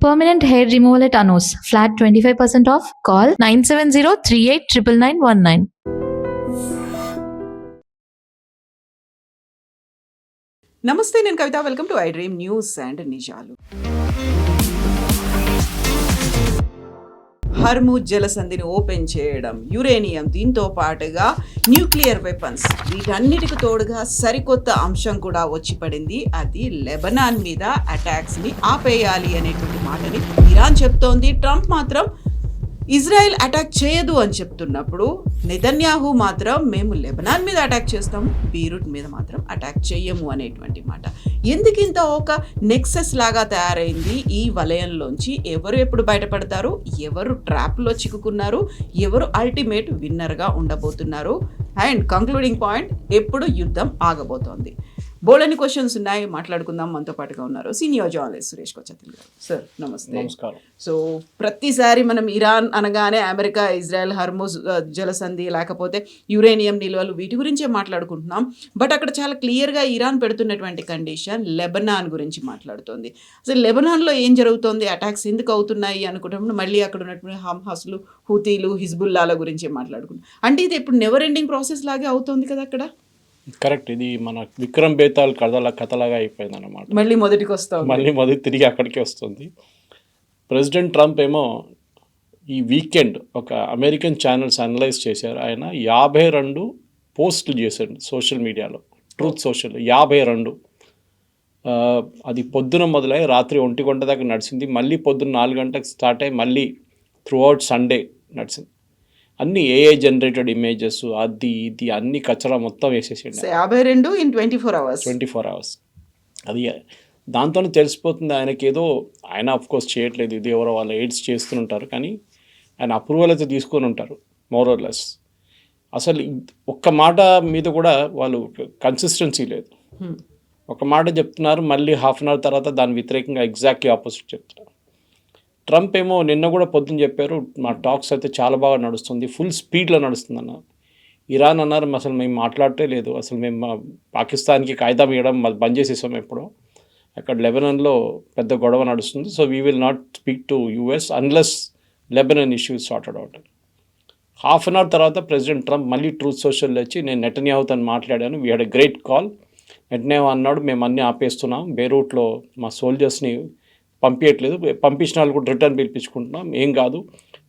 Permanent hair removal at Anos. Flat 25% off. Call 970-389919. నమస్తే, నేను Kavitha. Welcome to I dream news and నిజాలు. Hormuz జలసంధిని open చేయడం, uranium, దీంతో పాటుగా న్యూక్లియర్ వెపన్స్, వీటన్నిటికి తోడుగా సరికొత్త అంశం కూడా వచ్చి పడింది. అది లెబనాన్ మీద అటాక్స్ని ఆపేయాలి అనేటువంటి మాటని ఇరాన్ చెప్తోంది. ట్రంప్ మాత్రం ఇజ్రాయెల్ అటాక్ చేయదు అని చెప్తున్నప్పుడు, నెతన్యాహు మాత్రం మేము లెబనాన్ మీద అటాక్ చేస్తాము, బీరూట్ మీద మాత్రం అటాక్ చేయము అనేటువంటి మాట. ఎందుకింత ఒక నెక్సెస్ లాగా తయారైంది ఈ వలయంలోంచి? ఎవరు ఎప్పుడు బయటపడతారు, ఎవరు ట్రాప్లో చిక్కుకున్నారు, ఎవరు అల్టిమేట్ విన్నర్గా ఉండబోతున్నారు, అండ్ కంక్లూడింగ్ పాయింట్ ఎప్పుడు యుద్ధం ఆగబోతోంది? బోల్డని క్వశ్చన్స్ ఉన్నాయి, మాట్లాడుకుందాం. మనతో పాటుగా ఉన్నారు సీనియర్ జర్నలిస్ట్ సురేష్ కొచ్చతిల్ గారు. సార్ నమస్తే. నమస్కారం. సో ప్రతిసారి మనం ఇరాన్ అనగానే అమెరికా, ఇజ్రాయెల్, హర్ముజ్ జలసంధి, లేకపోతే యురేనియం నిల్వలు, వీటి గురించే మాట్లాడుకుంటున్నాం. బట్ అక్కడ చాలా క్లియర్గా ఇరాన్ పెడుతున్నటువంటి కండిషన్ లెబనాన్ గురించి మాట్లాడుతోంది. అసలు లెబనాన్లో ఏం జరుగుతోంది, అటాక్స్ ఎందుకు అవుతున్నాయి అనుకుంటున్నప్పుడు మళ్ళీ అక్కడ ఉన్నటువంటి హమాస్లు, హూతీలు, హిజ్బుల్లాల గురించే మాట్లాడుకుంటాం. అంటే ఇది ఇప్పుడు నెవర్ ఎండింగ్ ప్రాసెస్ లాగే అవుతోంది కదా అక్కడ. కరెక్ట్. ఇది మన విక్రమ్ బేతాల్ కథలాగా అయిపోయింది అన్నమాట. మళ్ళీ మొదటికి వస్తాం, మళ్ళీ మొదటి తిరిగి అక్కడికే వస్తుంది. ప్రెసిడెంట్ ట్రంప్ ఏమో ఈ వీకెండ్ ఒక అమెరికన్ ఛానల్స్ అనలైజ్ చేశారు. ఆయన 52 పోస్టులు చేశాడు సోషల్ మీడియాలో, ట్రూత్ సోషల్. 52. అది పొద్దున మొదలై రాత్రి 1 గంట దాకా నడిచింది. మళ్ళీ పొద్దున్న 4 గంటలకు స్టార్ట్ అయ్యి మళ్ళీ త్రూ అవుట్ సండే నడిచింది. అన్ని ఏఐ జనరేటెడ్ ఇమేజెస్, అది ఇది అన్ని కచరా మొత్తం వేసేసాడు. 52 in 24 hours. అది దాంతోనే తెలిసిపోతుంది ఆయనకి ఏదో, ఆయన అఫ్కోర్స్ చేయట్లేదు, ఇది ఎవరో వాళ్ళ ఎయిడ్స్ చేస్తుంటారు, కానీ ఆయన అప్రూవల్ అయితే తీసుకొని ఉంటారు మోరల్లెస్. అసలు ఒక్క మాట మీద కూడా వాళ్ళు కన్సిస్టెన్సీ లేదు. ఒక మాట చెప్తున్నారు, మళ్ళీ హాఫ్ అన్ అవర్ తర్వాత దాని వ్యతిరేకంగా ఎగ్జాక్ట్లీ ఆపోజిట్ చెప్తున్నారు. ట్రంప్ ఏమో నిన్న కూడా పొద్దున్న చెప్పారు, మా టాక్స్ అయితే చాలా బాగా నడుస్తుంది, ఫుల్ స్పీడ్లో నడుస్తుంది అన్నారు. ఇరాన్ అన్నారు, అసలు మేము మాట్లాడటే లేదు, అసలు మేము పాకిస్తాన్కి కాగితం ఇవ్వడం బంద్ చేసేసాం ఎప్పుడో, అక్కడ లెబనాన్లో పెద్ద గొడవ నడుస్తుంది, so we will not speak to US unless Lebanon issues sorted out. Half an hour తర్వాత ప్రెసిడెంట్ ట్రంప్ మళ్ళీ ట్రూత్ సోషల్ వచ్చి, నేను నెతన్యాహుతో మాట్లాడాను, we had a great call. Netanyahu అన్నాడు, మేము అన్నీ ఆపేస్తున్నాం, బేరూట్లో మా సోల్జర్స్ని పంపించట్లేదు, పంపించిన వాళ్ళు కూడా రిటర్న్ పిలిపించుకుంటున్నాం, ఏం కాదు,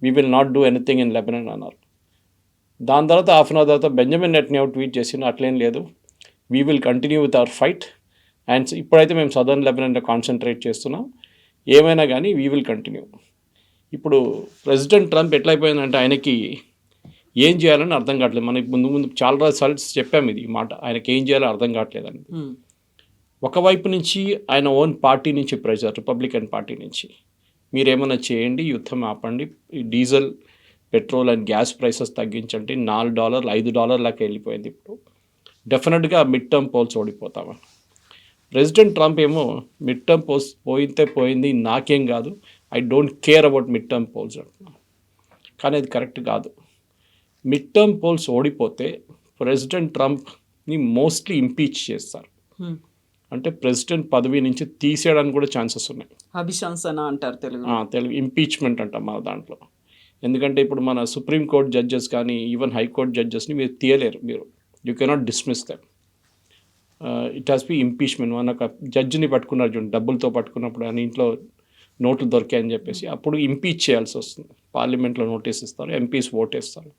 we will not do anything in Lebanon అన్నారు. దాని తర్వాత హాఫ్ అన్ అవర్ తర్వాత బెంజమిన్ నెతన్యాహు ట్వీట్ చేసిన, అట్లేం లేదు, we will continue with hour fight, and ఇప్పుడైతే మేము సదర్న్ లెబనాన్లో కాన్సన్ట్రేట్ చేస్తున్నాం, ఏమైనా కానీ వీ విల్ కంటిన్యూ. ఇప్పుడు ప్రెసిడెంట్ ట్రంప్ ఎట్లయిపోయిందంటే ఆయనకి ఏం చేయాలని అర్థం కావట్లేదు. మనకి ముందు చాలా సార్లు చెప్పాము ఇది మాట, ఆయనకి ఏం చేయాలో అర్థం కావట్లేదని. ఒకవైపు నుంచి ఆయన ఓన్ పార్టీ నుంచి ప్రెజర్, రిపబ్లికన్ పార్టీ నుంచి, మీరేమైనా చేయండి, యుద్ధం ఆపండి, diesel, petrol and gas prices తగ్గించండి, $4, $5 లాగా వెళ్ళిపోయింది. ఇప్పుడు డెఫినెట్గా మిడ్ టర్మ్ పోల్స్ ఓడిపోతామని. ప్రెసిడెంట్ ట్రంప్ ఏమో మిడ్ టర్మ్ పోల్స్ పోయింది, నాకేం కాదు, I don't care about mid term polls అంటున్నాను. కానీ అది కరెక్ట్ కాదు. మిడ్ టర్మ్ పోల్స్ ఓడిపోతే ప్రెసిడెంట్ ట్రంప్ని మోస్ట్లీ ఇంపీచ్ చేస్తారు, అంటే ప్రెసిడెంట్ పదవి నుంచి తీసేయడానికి కూడా ఛాన్సెస్ ఉన్నాయి. అభిశంసన అంటారు తెలుగు ఇంపీచ్మెంట్ అంటాం మన దాంట్లో. ఎందుకంటే ఇప్పుడు మన సుప్రీంకోర్టు జడ్జెస్ కానీ ఈవెన్ హైకోర్టు జడ్జెస్ని మీరు తీయలేరు, you cannot dismiss them. It has be impeachment. మన ఒక జడ్జిని పట్టుకున్నారు చూడండి, డబ్బులతో పట్టుకున్నప్పుడు ఆయన ఇంట్లో నోట్లు దొరికాయని చెప్పేసి, అప్పుడు ఇంపీచ్ చేయాల్సి వస్తుంది. పార్లమెంట్లో నోటీస్ ఇస్తారు, ఎంపీస్ ఓటేస్తారు.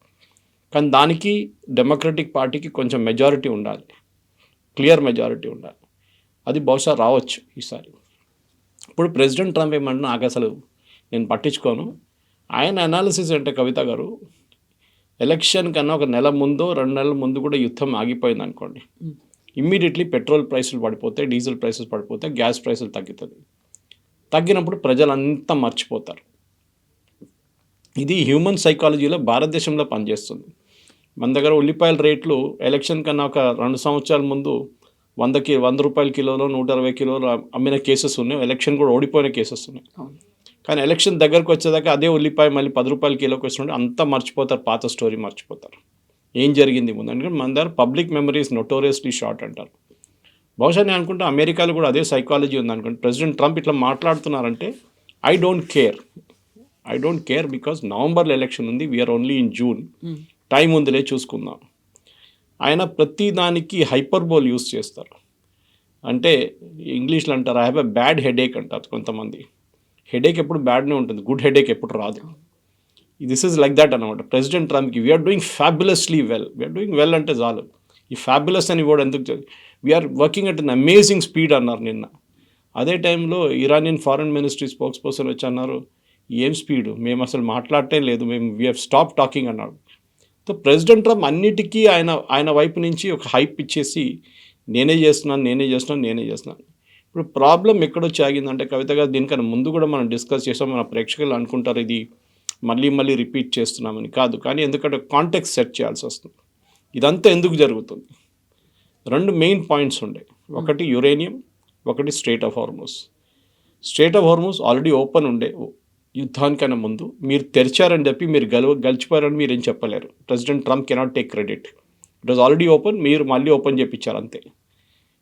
కానీ దానికి డెమోక్రటిక్ పార్టీకి కొంచెం మెజారిటీ ఉండాలి, క్లియర్ మెజారిటీ ఉండాలి. అది బహుశా రావచ్చు ఈసారి. ఇప్పుడు ప్రెసిడెంట్ ట్రంప్ ఏమంటే, నాకు అసలు నేను పట్టించుకోను, ఆయన అనాలిసిస్ అంటే కవిత గారు, ఎలక్షన్ కన్నా ఒక నెల ముందో 2 నెలల ముందు కూడా యుద్ధం ఆగిపోయింది అనుకోండి, ఇమ్మీడియట్లీ పెట్రోల్ ప్రైసులు పడిపోతాయి, డీజిల్ ప్రైసెస్ పడిపోతాయి, గ్యాస్ ప్రైసులు తగ్గుతుంది. తగ్గినప్పుడు ప్రజలంతా మర్చిపోతారు. ఇది హ్యూమన్ సైకాలజీలో భారతదేశంలో పనిచేస్తుంది. మన దగ్గర ఉల్లిపాయల రేట్లు ఎలక్షన్ కన్నా ఒక 2 సంవత్సరాల ముందు 100 రూపాయల కిలోలో 120 కిలోలు అమ్మిన కేసెస్ ఉన్నాయి, ఎలక్షన్ కూడా ఓడిపోయిన కేసెస్ ఉన్నాయి. కానీ ఎలక్షన్ దగ్గరకు వచ్చేదాకా అదే ఉల్లిపాయ మళ్ళీ 10 రూపాయల కిలోకి వచ్చినట్టు అంతా మర్చిపోతారు, పాత స్టోరీ మర్చిపోతారు, ఏం జరిగింది ముందు. ఎందుకంటే మన దగ్గర పబ్లిక్ మెమరీస్ నోటోరియస్లీ షార్ట్ అంటారు. బహుశా నేను అనుకుంటా అమెరికాలో కూడా అదే సైకాలజీ ఉంది అనుకోండి. ప్రెసిడెంట్ ట్రంప్ ఇట్లా మాట్లాడుతున్నారంటే ఐ డోంట్ కేర్ బికాస్ నవంబర్లో ఎలక్షన్ ఉంది, we are only in June, time ఉందిలే చూసుకుందాం. ఆయన ప్రతి దానికి హైపర్బోల్ యూస్ చేస్తారు. అంటే ఇంగ్లీష్లో అంటారు I have a bad headache అంటారు కొంతమంది. హెడేక్ ఎప్పుడు బ్యాడ్నే ఉంటుంది, గుడ్ హెడేక్ ఎప్పుడు రాదు. దిస్ ఈజ్ లైక్ దట్ అనమాట. ప్రెసిడెంట్ ట్రంప్కి we are doing fabulously we are doing well అంటే చాలు. ఈ ఫ్యాబులస్ అని కూడా ఎందుకు, we are working at an amazing speed అన్నారు నిన్న. అదే టైంలో Iranian foreign ministry spokesperson వచ్చి అన్నారు ఏం స్పీడు, మేము అసలు మాట్లాడటం లేదు, మేము వీ హ్యావ్ స్టాప్ టాకింగ్ అన్నాడు. సో ప్రెసిడెంట్ ట్రంప్ అన్నిటికీ ఆయన వైపు నుంచి ఒక హైప్ ఇచ్చేసి నేనే చేస్తున్నాను. ఇప్పుడు ప్రాబ్లం ఎక్కడొచ్చి ఆగిందంటే కవిత గారు, దీనికన్నా ముందు కూడా మనం డిస్కస్ చేసాం, మన ప్రేక్షకులు అనుకుంటారు ఇది మళ్ళీ రిపీట్ చేస్తున్నామని. కాదు, కానీ ఎందుకంటే కాంటెక్స్ట్ సెట్ చేయాల్సి వస్తుంది. ఇదంతా ఎందుకు జరుగుతుంది? 2 మెయిన్ పాయింట్స్ ఉండే, ఒకటి యురేనియం, ఒకటి straight of హార్మోస్. Straight of హార్మోస్ already open ఉండే యుద్ధానికన్నా ముందు. మీరు తెరిచారని చెప్పి మీరు గెలిచిపోయారని మీరు ఏం చెప్పలేరు. President Trump cannot take credit. It was already open, మీరు మళ్ళీ ఓపెన్ చేయించారు అంతే.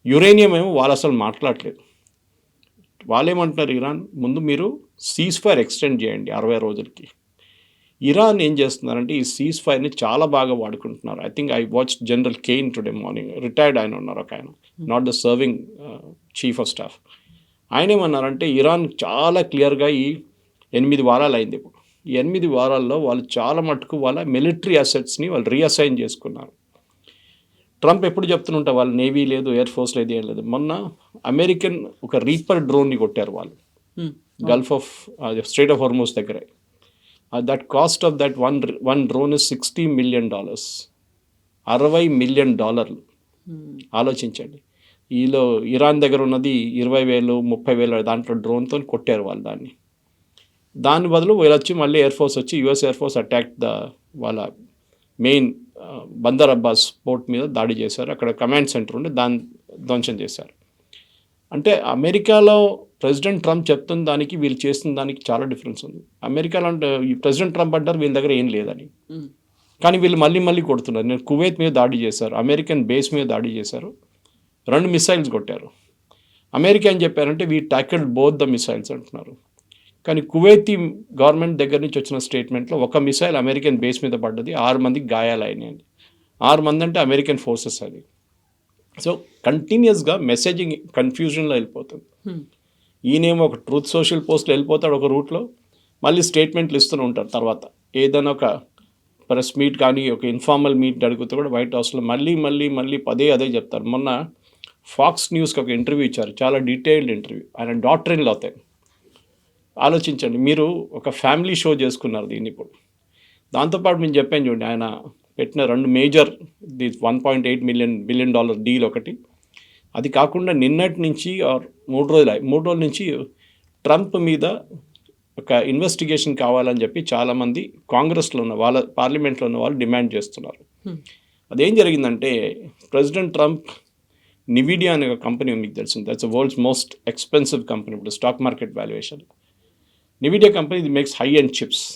యురేనియం ఏమో వాళ్ళు అసలు మాట్లాడలేదు. వాళ్ళేమంటున్నారు, ఇరాన్ ముందు మీరు సీజ్ ఫైర్ ఎక్స్టెండ్ చేయండి 60 రోజులకి. ఇరాన్ ఏం చేస్తున్నారంటే ఈ సీజ్ ఫైర్ని చాలా బాగా వాడుకుంటున్నారు. I think I watch General Caine today morning, retired ఆయన ఉన్నారు ఒక ఆయన, not the serving chief of staff. ఆయన ఏమన్నారంటే ఇరాన్ చాలా క్లియర్గా ఈ 8 వారాలు అయింది. ఇప్పుడు ఈ 8 వారాల్లో వాళ్ళు చాలా మటుకు వాళ్ళ మిలిటరీ అసెట్స్ని వాళ్ళు రీఅసైన్ చేసుకున్నారు. ట్రంప్ ఎప్పుడు చెప్తుంటా వాళ్ళు నేవీ లేదు, ఎయిర్ ఫోర్స్ లేదు, ఏం లేదు. మొన్న అమెరికన్ ఒక రీపర్ డ్రోన్ని కొట్టారు వాళ్ళు gulf of strait of Hormuz దగ్గర. That cost of that one drone is $60 million. $60 million. ఆలోచించండి. ఈలో ఇరాన్ దగ్గర ఉన్నది 20,000 30,000 దాంట్లో డ్రోన్తో కొట్టారు వాళ్ళు దాన్ని. దాని బదులు వీళ్ళు వచ్చి మళ్ళీ ఎయిర్ ఫోర్స్ వచ్చి యుఎస్ ఎయిర్ ఫోర్స్ అటాక్ వాళ్ళ మెయిన్ బందర్ అబ్బాస్ పోర్ట్ మీద దాడి చేశారు. అక్కడ కమాండ్ సెంటర్ ఉండి దాన్ని ధ్వంసం చేశారు. అంటే అమెరికాలో ప్రెసిడెంట్ ట్రంప్ చెప్తున్న దానికి వీళ్ళు చేస్తున్న దానికి చాలా డిఫరెన్స్ ఉంది. అమెరికాలో అంటే ఈ ప్రెసిడెంట్ ట్రంప్ అంటారు వీళ్ళ దగ్గర ఏం లేదని, కానీ వీళ్ళు మళ్ళీ కొడుతున్నారు. నేను కువైత్ మీద దాడి చేశారు, అమెరికన్ బేస్ మీద దాడి చేశారు, 2 మిసైల్స్ కొట్టారు. అమెరికా ఏం చెప్పారంటే వీ టాకిల్డ్ బోత్ ద మిసైల్స్ అంటున్నారు. కానీ కువైతీ గవర్నమెంట్ దగ్గర నుంచి వచ్చిన స్టేట్మెంట్లో ఒక మిసైల్ అమెరికన్ బేస్ మీద పడ్డది, 6 మందికి గాయాలైనాయండి. 6 మంది అంటే అమెరికన్ ఫోర్సెస్ అది. సో కంటిన్యూస్గా మెసేజింగ్ కన్ఫ్యూజన్లో వెళ్ళిపోతుంది. ఈయనేమో ఒక ట్రూత్ సోషల్ పోస్ట్లో వెళ్ళిపోతాడు ఒక రూట్లో, మళ్ళీ స్టేట్మెంట్లు ఇస్తూనే ఉంటారు. తర్వాత ఏదైనా ఒక ప్రెస్ మీట్ కానీ ఒక ఇన్ఫార్మల్ మీట్ అడిగితే కూడా వైట్ హౌస్లో మళ్ళీ అదే చెప్తారు. మొన్న ఫాక్స్ న్యూస్కి ఒక ఇంటర్వ్యూ ఇచ్చారు, చాలా డీటెయిల్డ్ ఇంటర్వ్యూ. ఆయన డాక్టర్ ఇన్ లా అవుతాయి. ఆలోచించండి, మీరు ఒక ఫ్యామిలీ షో చేసుకున్నారు దీన్ని. ఇప్పుడు దాంతోపాటు మేము చెప్పాను చూడండి, ఆయన పెట్టిన 2 మేజర్ $1.8 బిలియన్ డీల్ ఒకటి. అది కాకుండా నిన్నటి నుంచి 3 రోజుల నుంచి ట్రంప్ మీద ఒక ఇన్వెస్టిగేషన్ కావాలని చెప్పి చాలామంది కాంగ్రెస్లో ఉన్న వాళ్ళ పార్లమెంట్లో ఉన్న వాళ్ళు డిమాండ్ చేస్తున్నారు. అదేం జరిగిందంటే ప్రెసిడెంట్ ట్రంప్ నివిడియా అనే ఒక కంపెనీ మీకు తెలిసింది, that's world's most expensive company ఇప్పుడు stock market valuation. Nvidia company ఇది మేక్స్ హై అండ్ చిప్స్.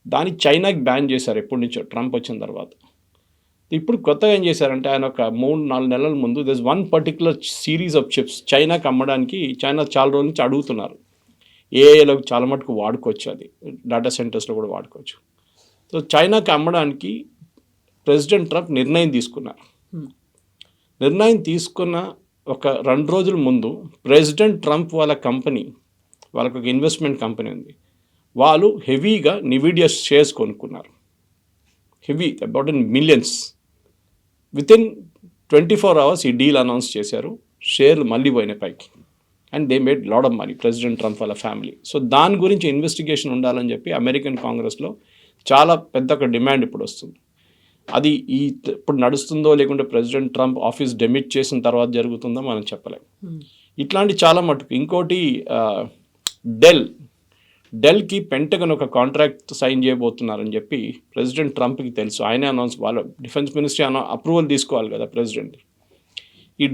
దాన్ని చైనాకి బ్యాన్ చేశారు ఎప్పటి నుంచో ట్రంప్ వచ్చిన తర్వాత. ఇప్పుడు కొత్తగా ఏం చేశారంటే ఆయన ఒక 3-4 నెలల ముందు this one particular series of chips చైనాకి అమ్మడానికి చైనా చాలా రోజుల నుంచి అడుగుతున్నారు. ఏఐలో చాలా మటుకు వాడుకోవచ్చు, అది డేటా సెంటర్స్లో కూడా వాడుకోవచ్చు. సో చైనాకి అమ్మడానికి ప్రెసిడెంట్ ట్రంప్ నిర్ణయం తీసుకున్నారు. నిర్ణయం తీసుకున్న ఒక 2 రోజుల ముందు ప్రెసిడెంట్ ట్రంప్ వాళ్ళ కంపెనీ, వాళ్ళకు ఒక ఇన్వెస్ట్మెంట్ కంపెనీ ఉంది, వాళ్ళు హెవీగా నివిడియా షేర్స్ కొనుక్కున్నారు. Heavy about in millions. Within 24 hours ఈ డీల్ అనౌన్స్ చేశారు. షేర్లు మళ్ళీ పోయినాయి పైకి. And they made lot of money, president Trump వాళ్ళ ఫ్యామిలీ. సో దాని గురించి ఇన్వెస్టిగేషన్ ఉండాలని చెప్పి అమెరికన్ కాంగ్రెస్లో చాలా పెద్ద ఒక డిమాండ్ ఇప్పుడు వస్తుంది. అది ఇప్పుడు నడుస్తుందో లేకుంటే ప్రెసిడెంట్ ట్రంప్ ఆఫీస్ డెమిట్ చేసిన తర్వాత జరుగుతుందో మనం చెప్పలేము. ఇట్లాంటి చాలా మటుకు. ఇంకోటి డెల్కి పెంటగన్ ఒక కాంట్రాక్ట్ సైన్ చేయబోతున్నారని చెప్పి ప్రెసిడెంట్ ట్రంప్కి తెలుసు. ఆయనే అనౌన్స్, వాళ్ళ డిఫెన్స్ మినిస్ట్రీ అప్రూవల్ తీసుకోవాలి కదా ప్రెసిడెంట్. ఈ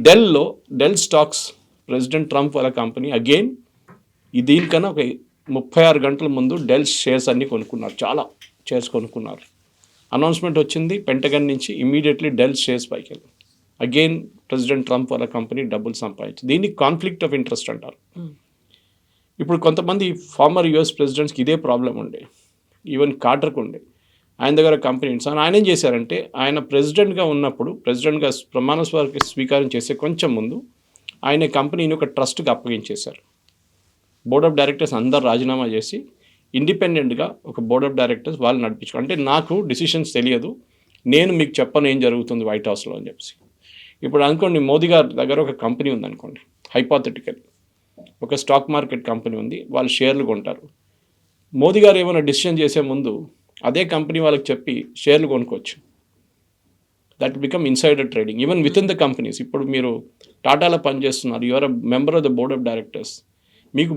డెల్ స్టాక్స్ ప్రెసిడెంట్ ట్రంప్ వాళ్ళ కంపెనీ అగైన్ దీనికన్నా ఒక 36 గంటల ముందు డెల్ షేర్స్ అన్నీ కొనుక్కున్నారు, చాలా షేర్స్ కొనుక్కున్నారు. అనౌన్స్మెంట్ వచ్చింది పెంటగన్ నుంచి, ఇమీడియట్లీ డెల్ షేర్స్ పైకి వెళ్ళి అగైన్ ప్రెసిడెంట్ ట్రంప్ వాళ్ళ కంపెనీ డబ్బులు సంపాదించి. దీన్ని కాన్ఫ్లిక్ట్ ఆఫ్ ఇంట్రెస్ట్ అంటారు. ఇప్పుడు కొంతమంది ఫార్మర్ యుఎస్ ప్రెసిడెంట్స్కి ఇదే ప్రాబ్లం ఉండే, ఈవెన్ కార్టర్కు ఉండే. ఆయన దగ్గర కంపెనీ ఆయన ఏం చేశారంటే, ఆయన ప్రెసిడెంట్గా ఉన్నప్పుడు, ప్రెసిడెంట్గా ప్రమాణ స్వీకారం చేసే కొంచెం ముందు ఆయన కంపెనీని ఒక ట్రస్ట్కి అప్పగించేశారు. బోర్డ్ ఆఫ్ డైరెక్టర్స్ అందరు రాజీనామా చేసి ఇండిపెండెంట్గా ఒక బోర్డ్ ఆఫ్ డైరెక్టర్స్ వాళ్ళు నడిపించుకో, అంటే నాకు డిసిషన్స్ తెలియదు, నేను మీకు చెప్పను ఏం జరుగుతుంది వైట్ హౌస్లో అని చెప్పి. ఇప్పుడు అనుకోండి, మోదీ గారి దగ్గర ఒక కంపెనీ ఉందనుకోండి, హైపోథెటికల్ ఒక స్టాక్ మార్కెట్ కంపెనీ ఉంది, వాళ్ళు షేర్లు కొంటారు. మోదీ గారు ఏమైనా డిసిషన్ చేసే ముందు అదే కంపెనీ వాళ్ళకి చెప్పి షేర్లు కొనుక్కోవచ్చు. That become insider trading even with in the companies. ఇప్పుడు మీరు టాటాలో పనిచేస్తున్నారు, your a member of the board of directors. మీకు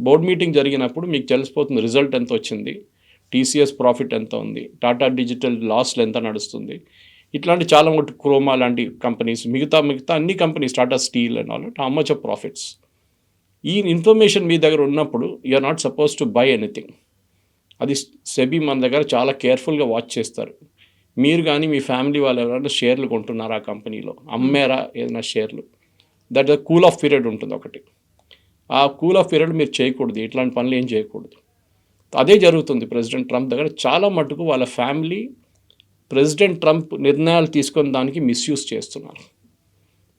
బోర్డ్ మీటింగ్ జరిగినప్పుడు మీకు తెలిసిపోతుంది రిజల్ట్ ఎంత వచ్చింది, టీసీఎస్ ప్రాఫిట్ ఎంత ఉంది, టాటా డిజిటల్ లాస్లు ఎంత నడుస్తుంది. ఇట్లాంటి చాలా మటు క్రోమా లాంటి కంపెనీస్, మిగతా అన్ని companies, Tata Steel and all, how much of profits. ఈ ఇన్ఫర్మేషన్ మీ దగ్గర ఉన్నప్పుడు you are not suppose to buy anything. అది సెబీ మన దగ్గర చాలా కేర్ఫుల్గా వాచ్ చేస్తారు. మీరు కానీ మీ ఫ్యామిలీ వాళ్ళు ఎవరైనా షేర్లు కొంటున్నారా ఆ కంపెనీలో, అమ్మారా ఏదైనా షేర్లు, దట్ కూల్ ఆఫ్ పీరియడ్ ఉంటుంది ఒకటి. ఆ కూల్ ఆఫ్ పీరియడ్ మీరు చేయకూడదు, ఇట్లాంటి పనులు ఏం చేయకూడదు. అదే జరుగుతుంది ప్రెసిడెంట్ ట్రంప్ దగ్గర. చాలా మటుకు వాళ్ళ ఫ్యామిలీ ప్రెసిడెంట్ ట్రంప్ నిర్ణయాలు తీసుకుని దానికి మిస్యూజ్ చేస్తున్నారు.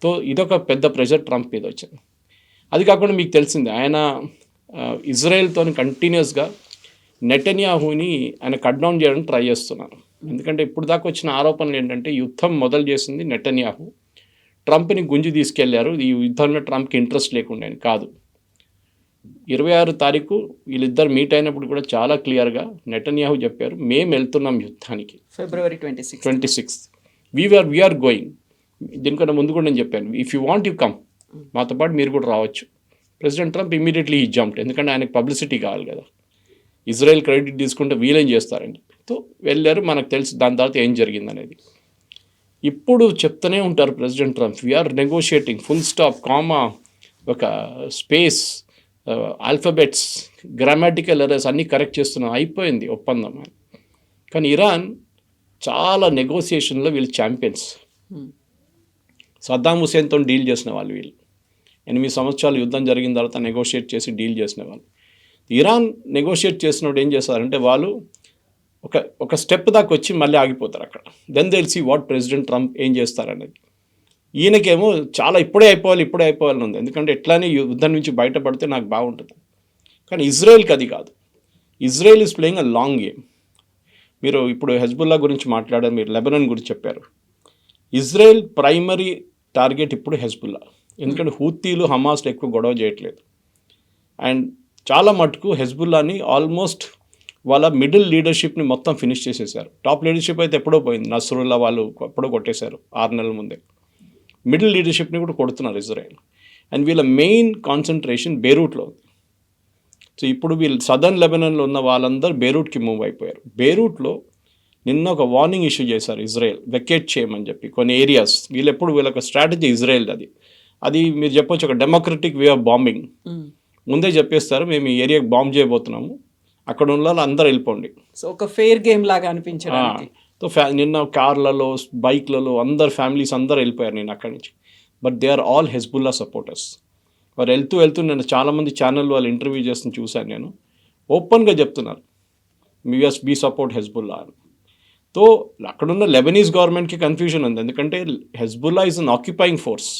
సో ఇదొక పెద్ద ప్రెషర్ ట్రంప్ మీద వచ్చింది. అది కాకుండా మీకు తెలిసింది, ఆయన ఇజ్రాయెల్తో కంటిన్యూస్గా నెటన్యాహుని ఆయన కట్ డౌన్ చేయడానికి ట్రై చేస్తున్నారు. ఎందుకంటే ఇప్పుడు దాకా వచ్చిన ఆరోపణలు ఏంటంటే, యుద్ధం మొదలు చేసింది నెటన్యాహు, ట్రంప్ని గుంజి తీసుకెళ్లారు, ఈ యుద్ధంలో ట్రంప్కి ఇంట్రెస్ట్ లేకుండా కాదు. 26 తారీఖు వీళ్ళిద్దరు మీట్ అయినప్పుడు కూడా చాలా క్లియర్గా నెటన్యాహు చెప్పారు, మేము వెళ్తున్నాం యుద్ధానికి, February 26th. We are going. దీనికన్నా ముందు కూడా నేను చెప్పాను, if you want you come, మాతో పాటు మీరు కూడా రావచ్చు. ప్రెసిడెంట్ ట్రంప్ ఇమీడియట్లీ ఈ జంప్డ్, ఎందుకంటే ఆయనకు పబ్లిసిటీ కావాలి కదా, ఇజ్రాయెల్ క్రెడిట్ తీసుకుంటే వీలేం చేస్తారని. సో వెళ్ళారు, మనకు తెలుసు దాని తర్వాత ఏం జరిగింది అనేది. ఇప్పుడు చెప్తూనే ఉంటారు president Trump, we are negotiating, full stop, comma, ఒక స్పేస్, ఆల్ఫాబెట్స్, గ్రామాటికల్ ఎర్రర్స్ అన్నీ కరెక్ట్ చేస్తున్నాం, అయిపోయింది ఒప్పందం. కానీ ఇరాన్ చాలా నెగోసియేషన్లో వీళ్ళు ఛాంపియన్స్. సద్దాం హుసేన్తో డీల్ చేసిన వాళ్ళు వీళ్ళు. 8 సంవత్సరాలు యుద్ధం జరిగిన తర్వాత నెగోషియేట్ చేసి డీల్ చేసిన వాళ్ళు. ఇరాన్ నెగోషియేట్ చేసినప్పుడు ఏం చేస్తారంటే, వాళ్ళు ఒక స్టెప్ దాకా వచ్చి మళ్ళీ ఆగిపోతారు అక్కడ. Then they will see what president Trump ఏం చేస్తారనేది. ఈయనకేమో చాలా ఇప్పుడే అయిపోవాలని ఉంది, ఎందుకంటే ఎట్లానే యుద్ధం నుంచి బయటపడితే నాకు బాగుంటుంది. కానీ ఇజ్రాయెల్కి అది కాదు. Israel is playing a long game. మీరు ఇప్పుడు హెజ్బుల్లా గురించి మాట్లాడారు, మీరు లెబనాన్ గురించి చెప్పారు. ఇజ్రాయెల్ ప్రైమరీ టార్గెట్ ఇప్పుడు హెజ్బుల్లా, ఎందుకంటే హూతీలు హమాస్లో ఎక్కువ గొడవ చేయట్లేదు. అండ్ చాలా మటుకు హెజ్బుల్లాని ఆల్మోస్ట్ వాళ్ళ మిడిల్ లీడర్షిప్ని మొత్తం ఫినిష్ చేసేసారు. టాప్ లీడర్షిప్ అయితే ఎప్పుడో పోయింది, నస్రుల్లా వాళ్ళు ఎప్పుడో కొట్టేశారు 6 నెలల ముందే. మిడిల్ లీడర్షిప్ని కూడా కొడుతున్నారు ఇజ్రాయెల్. అండ్ వీళ్ళ మెయిన్ కాన్సన్ట్రేషన్ బేరూట్లో ఉంది. సో ఇప్పుడు వీళ్ళు సదర్న్ లెబనాన్లో ఉన్న వాళ్ళందరూ బేరూట్కి మూవ్ అయిపోయారు. బేరూట్లో నిన్న ఒక వార్నింగ్ ఇష్యూ చేశారు ఇజ్రాయెల్, వెకేట్ చేయమని చెప్పి కొన్ని ఏరియాస్. వీళ్ళకి స్ట్రాటజీ ఇజ్రాయెల్ అది మీరు చెప్పొచ్చు, ఒక డెమోక్రటిక్ వే ఆఫ్ బాంబింగ్. ముందే చెప్పేస్తారు, మేము ఈ ఏరియాకి బాంబ్ చేయబోతున్నాము, అక్కడ ఉన్న వాళ్ళు అందరూ వెళ్ళిపోండి. సో ఒక ఫెయిర్ గేమ్ లాగా అనిపించడానికి. సో నిన్న కార్లలో, బైక్లలో అందరు ఫ్యామిలీస్ అందరూ వెళ్ళిపోయారు నేను అక్కడి నుంచి. But they are all Hezbollah supporters. వారు వెళ్తూ నేను చాలామంది ఛానల్ వాళ్ళు ఇంటర్వ్యూ చేస్తున్న చూశాను నేను, ఓపెన్గా చెప్తున్నారు బీ సపోర్ట్ హెజ్బుల్లా అని. సో అక్కడున్న లెబనీస్ గవర్నమెంట్కి కన్ఫ్యూజన్ ఉంది, ఎందుకంటే Hezbollah is an occupying force,